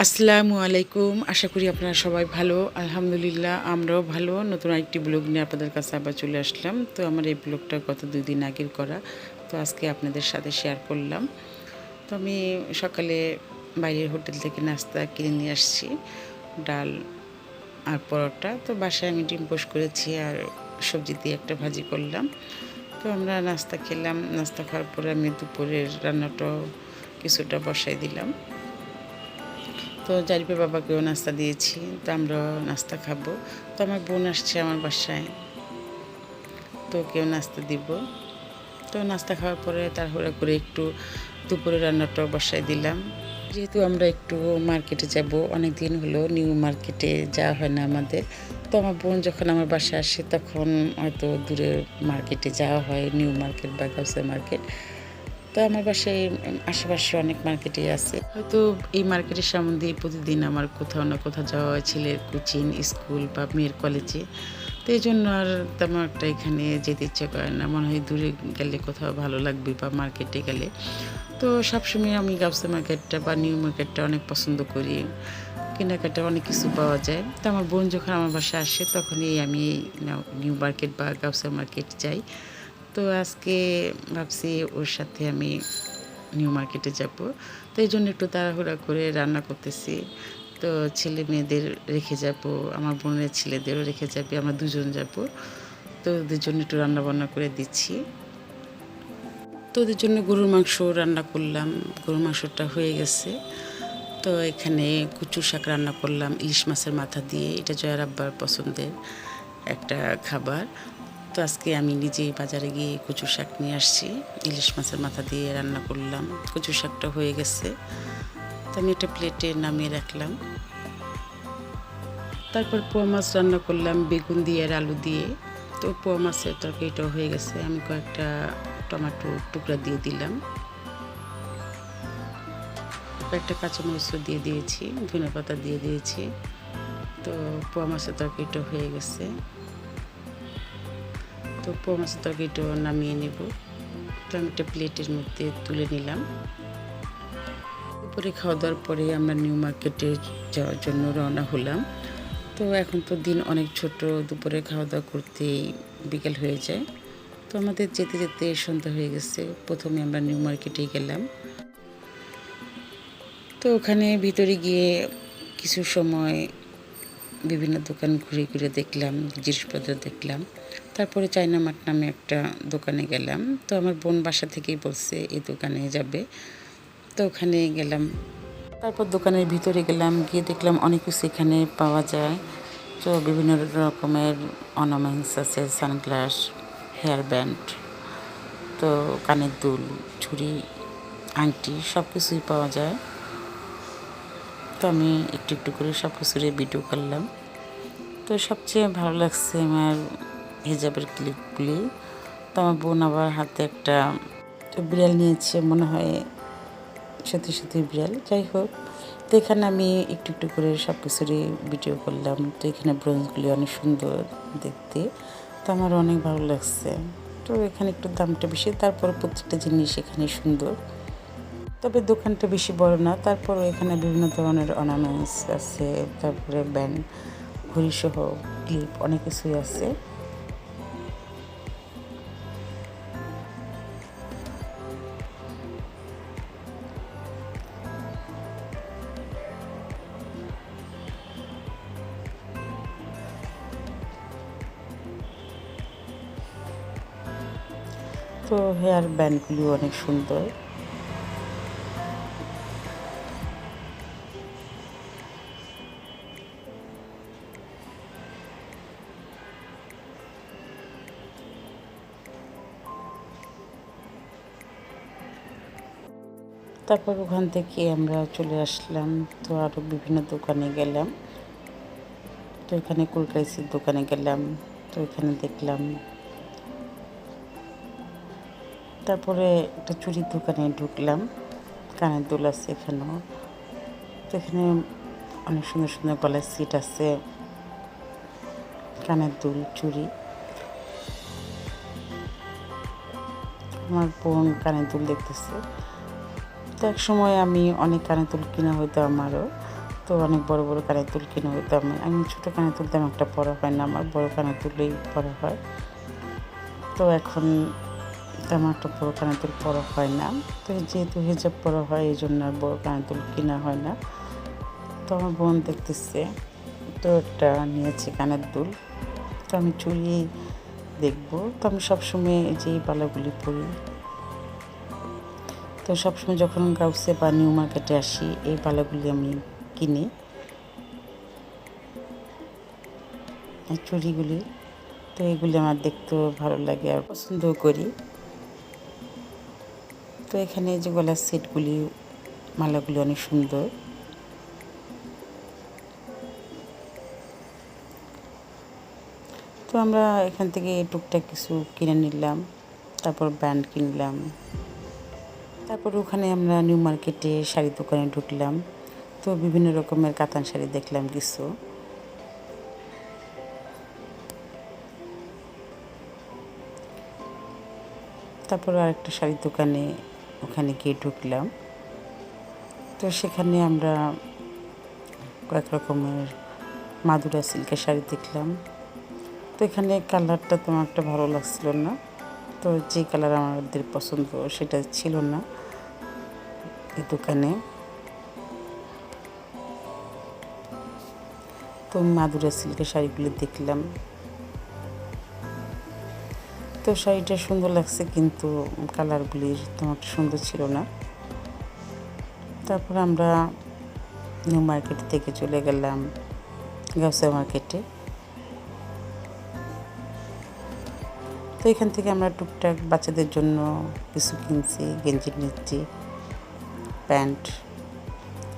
আসসালামু আলাইকুম। আশা করি আপনারা সবাই ভালো। আলহামদুলিল্লাহ আমরাও ভালো। নতুন আরেকটি ব্লগ নিয়ে আপনাদের কাছে আবার চলে আসলাম। তো আমার এই ব্লগটা গত ২ দিন আগের করা। তো আজকে আপনাদের সাথে শেয়ার করলাম। তো আমি সকালে বাইরের হোটেল থেকে নাস্তা কিনে নিয়ে আসছি। ডাল আর পরোটা। তো বাসায় আমি ডিম পোস্ট করেছি আর সবজি দিয়ে একটা ভাজি করলাম। তো আমরা নাস্তা খেলাম। নাস্তা খাওয়ার পরে আমি দুপুরের রান্নাটাও কিছুটা বসাই দিলাম। তো জারিফের বাবাকেও নাস্তা দিয়েছি। তো আমরাও নাস্তা খাবো। তো আমার বোন আসছে আমার বাসায়। তো ওকেও নাস্তা দিব। তো নাস্তা খাওয়ার পরে তাড়াহুড়া করে একটু দুপুরে রান্নাটাও বসাই দিলাম। যেহেতু আমরা একটু মার্কেটে যাব, অনেক দিন হলো নিউ মার্কেটে যাওয়া হয় না আমাদের। তো আমার বোন যখন আমার বাসায় আসে তখন হয়তো দূরের মার্কেটে যাওয়া হয়, নিউ মার্কেট বা গাউসিয়া মার্কেট। তো আমার বাসায় আশেপাশে অনেক মার্কেটই আছে, হয়তো এই মার্কেটের সামনে দিয়ে প্রতিদিন আমার কোথাও না কোথাও যাওয়া হয়, ছেলের কোচিং স্কুল বা মেয়ের কলেজে। তো এই জন্য আর তেমন একটা এখানে যেতে ইচ্ছে করে না, মনে হয় দূরে গেলে কোথাও ভালো লাগবে বা মার্কেটে গেলে। তো সবসময় আমি গাউসিয়া মার্কেটটা বা নিউ মার্কেটটা অনেক পছন্দ করি, কেনাকাটা অনেক কিছু পাওয়া যায়। তো আমার বোন যখন আমার বাসায় আসে তখনই আমি নিউ মার্কেট বা গাউসিয়া মার্কেট যাই। তো আজকে ভাবছি ওর সাথে আমি নিউ মার্কেটে যাব। তো এই জন্য একটু তাড়াহুড়া করে রান্না করতেছি। তো ছেলে মেয়েদের রেখে যাব, আমার বোনের ছেলেদেরও রেখে যাবে, আমরা দুজন যাব। তো ওদের জন্য একটু রান্নাবান্না করে দিচ্ছি। তো ওদের জন্য গরুর মাংস রান্না করলাম। গরুর মাংসটা হয়ে গেছে। তো এখানে কচু শাক রান্না করলাম ইলিশ মাছের মাথা দিয়ে। এটা জয়ার আব্বার পছন্দের একটা খাবার। তো আজকে আমি নিজেই বাজারে গিয়ে কচু শাক নিয়ে আসছি, ইলিশ মাছের মাথা দিয়ে রান্না করলাম। কচু শাকটা হয়ে গেছে। তো আমি একটা প্লেটে নামিয়ে রাখলাম। তারপর পোয়া মাছ রান্না করলাম বেগুন দিয়ে আর আলু দিয়ে। তো পোয়া মাছের তরকারিটাও হয়ে গেছে। আমি কয়েকটা টমেটো টুকরা দিয়ে দিলাম, কয়েকটা কাঁচামরিচও দিয়ে দিয়েছি, ধনেপাতা দিয়ে দিয়েছি। তো পোয়া মাছের তরকারিটা হয়ে গেছে। তো পোয়া মাছের তরকারিটাও নামিয়ে নেব। তো আমি একটা প্লেটের মধ্যে তুলে নিলাম। দুপুরে খাওয়া দাওয়ার পরে আমরা নিউ মার্কেটে যাওয়ার জন্য রওনা হলাম। তো এখন তো দিন অনেক ছোট, দুপুরে খাওয়া দাওয়া করতেই বিকেল হয়ে যায়। তো আমাদের যেতে যেতে সন্ধ্যা হয়ে গেছে। প্রথমে আমরা নিউ মার্কেটে গেলাম। তো ওখানে ভিতরে গিয়ে কিছু সময় বিভিন্ন দোকান ঘুরে ঘুরে দেখলাম, জিনিসপত্র দেখলাম। তারপরে চায়না মার্ট নামে একটা দোকানে গেলাম। তো আমার বোন বাসা থেকেই বলছে এই দোকানে যাবে। তো ওখানে গেলাম। তারপর দোকানের ভিতরে গেলাম, গিয়ে দেখলাম অনেক কিছু এখানে পাওয়া যায়। তো বিভিন্ন রকমের অর্নামেন্টস আছে, সানগ্লাস, হেয়ার ব্যান্ড, তো কানের দুল, চুড়ি, আংটি সব কিছুই পাওয়া যায়। তো আমি একটু একটু করে সব কিছুরই ভিডিও করলাম। তো সবচেয়ে ভালো লাগছে আমার হিজাবের ক্লিপগুলি। তো আমার বোন আবার হাতে একটা বিড়াল নিয়েছে, মনে হয় সত্যি সত্যি বিড়াল। যাই হোক, তো এখানে আমি একটু একটু করে সব কিছুরই ভিডিও করলাম। তো এখানে ব্রোঞ্জগুলি অনেক সুন্দর দেখতে। তো আমার অনেক ভালো লাগছে। তো এখানে একটু দামটা বেশি, তারপরে প্রত্যেকটা জিনিস এখানে সুন্দর। তবে দোকানটা বেশি বড় না, তারপরও এখানে বিভিন্ন ধরনের অর্নামেন্টস আছে, তারপরে ব্যান্ড, ঘড়িসহ ক্লিপ অনেক কিছুই আছে। তো হেয়ার ব্যান্ডগুলিও অনেক সুন্দর। তারপর ওখান থেকে আমরা চলে আসলাম। তো আরও বিভিন্ন দোকানে গেলাম। তো এখানে কুলকাইসির দোকানে গেলাম। তো এখানে দেখলাম। তারপরে একটা চুড়ির দোকানে ঢুকলাম, কানের দুল আছে এখানেও। তো এখানে অনেক সুন্দর সুন্দর গলার সেট আছে, কানের দুল, চুড়ি। আমার বোন কানের দুল দেখতেছে। তো এক সময় আমি অনেক কানের দুল কিনা হতো আমারও। তো অনেক বড় বড় কানের দুল কিনে হতো। আমি ছোটো কানের দুল তেমন একটা পরা হয় না, আমার বড় কানের দুলেই পরা হয়। তো এখন তেমন একটা বড় কানের দুল পরা হয় না, তো যেহেতু হিজাব পরা হয় এই জন্য আর বড় কানের দুল কিনা হয় না। তো আমার বোন দেখতেছে, তো একটা নিয়েছে কানের দুল। তো আমি চুড়ি দেখবো, তো আমি সবসময় যে এই বালাগুলি পরি। তো সবসময় যখন গাউসে বা নিউ মার্কেটে আসি এই বালাগুলি আমি কিনি, এই চুড়িগুলি। তো এগুলি আমার দেখতেও ভালো লাগে আর পছন্দও করি। তো এখানে যে গলার সেটগুলি, মালাগুলি অনেক সুন্দর। তো আমরা এখান থেকে টুকটাক কিছু কিনে নিলাম, তারপর ব্যান্ড কিনলাম। তারপর ওখানে আমরা নিউ মার্কেটে শাড়ি দোকানে ঢুকলাম। তো বিভিন্ন রকমের কাতান শাড়ি দেখলাম কিছু। তারপর আরেকটা শাড়ির দোকানে ওখানে গিয়ে ঢুকলাম। তো সেখানে আমরা কয়েক রকমের মাদুরা সিল্কের শাড়ি দেখলাম। তো এখানে কালারটা তেমন একটা ভালো লাগছিল না, তো যে কালার আমাদের পছন্দ সেটা ছিল না এই দোকানে। তো মাদুরা সিল্কের শাড়িগুলি দেখলাম। তো শাড়িটা সুন্দর লাগছে কিন্তু কালারগুলি তেমন একটা সুন্দর ছিল না। তারপর আমরা নিউ মার্কেট থেকে চলে গেলাম গাউসিয়া মার্কেটে। তো এখান থেকে আমরা টুকটাক বাচ্চাদের জন্য কিছু কিনছি, গেঞ্জি নিচ্ছি, প্যান্ট।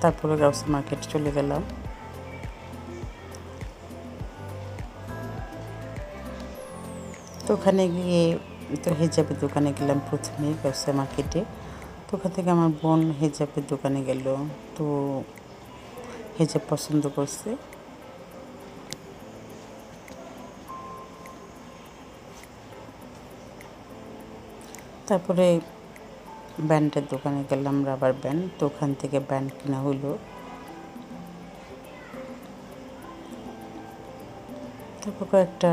তারপরে গাউসিয়া মার্কেট চলে গেলাম। তো ওখানে গিয়ে তো হিজাবের দোকানে গেলাম প্রথমে গাউসিয়া মার্কেটে। তো ওখান থেকে আমার বোন হিজাবের দোকানে গেল, তো হিজাব পছন্দ করছে। তারপরে ব্যান্ডের দোকানে গেলাম, রাবার ব্যান্ড। তো ওখান থেকে ব্যান্ড কেনা হলো। তারপর কয়েকটা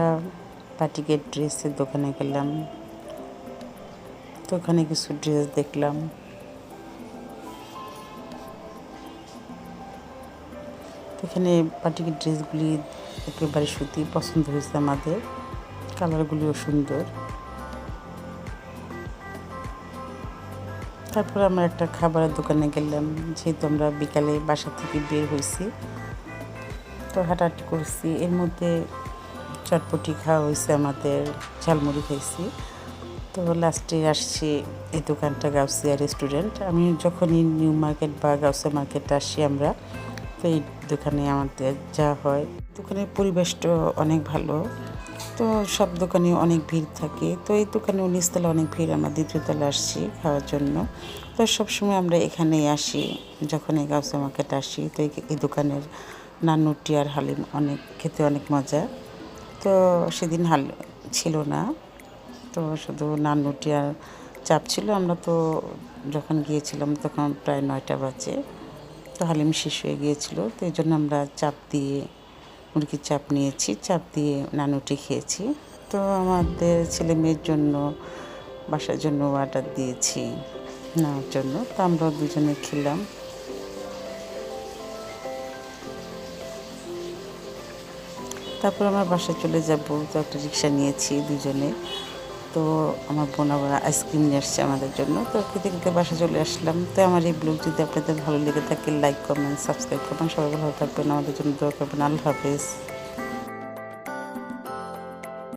পার্টিকের ড্রেসের দোকানে গেলাম, তো ওখানে কিছু ড্রেস দেখলাম। তো এখানে পার্টিকের ড্রেসগুলি একেবারে সুতি পছন্দ হয়েছে আমাদের, কালারগুলিও সুন্দর। তারপর আমরা একটা খাবারের দোকানে গেলাম, যেহেতু আমরা বিকালে বাসা থেকে বের হয়েছি, তো হাঁটাহাঁটি করছি। এর মধ্যে চটপটি খাওয়া হয়েছে, আমাদের ঝালমুড়ি খাইছি। তো লাস্টে আসছি এই দোকানটা গাউসিয়া রেস্টুরেন্ট। আমি যখনই নিউ মার্কেট বা গাউসিয়া মার্কেটে আসি আমরা, তো এই দোকানে আমাদের যাওয়া হয়। দোকানের পরিবেশটা অনেক ভালো, তো সব দোকানে অনেক ভিড় থাকে। তো এই দোকানে নিচতলা অনেক ভিড়, আমরা দ্বিতীয় তলা আসছি খাওয়ার জন্য। তো সবসময় আমরা এখানেই আসি যখন এই গাউসিয়া মার্কেটে আসি। তো এই দোকানের নানুটি আর হালিম খেতে অনেক মজা। তো সেদিন ছিল না, তো শুধু নানুটি আর চাপ ছিল। আমরা তো যখন গিয়েছিলাম তখন প্রায় 9টা বাজে, তো হালিম শেষ হয়ে গিয়েছিল। তো এই জন্য আমরা চাপ দিয়ে মুরগির চাপ নিয়েছি, চাপ দিয়ে নানুটি খেয়েছি। তো আমাদের ছেলে মেয়ের জন্য বাসার জন্য অর্ডার দিয়েছি নেওয়ার জন্য, তো আমরা দুজনে খেলাম। তারপর আমার বাসায় চলে যাব, তো একটা রিক্সা নিয়েছি দুজনে। তো আমার বোন আবার আইসক্রিম নিয়ে আসছে আমাদের জন্য। তো খেতে খেতে বাসা চলে আসলাম। তো আমার এই ব্লগ যদি আপনাদের ভালো লেগে থাকে, লাইক, কমেন্ট, সাবস্ক্রাইব করবেন। সবাই ভালো থাকবেন, আমাদের জন্য দোয়া করবেন। আল্লাহ হাফেজ।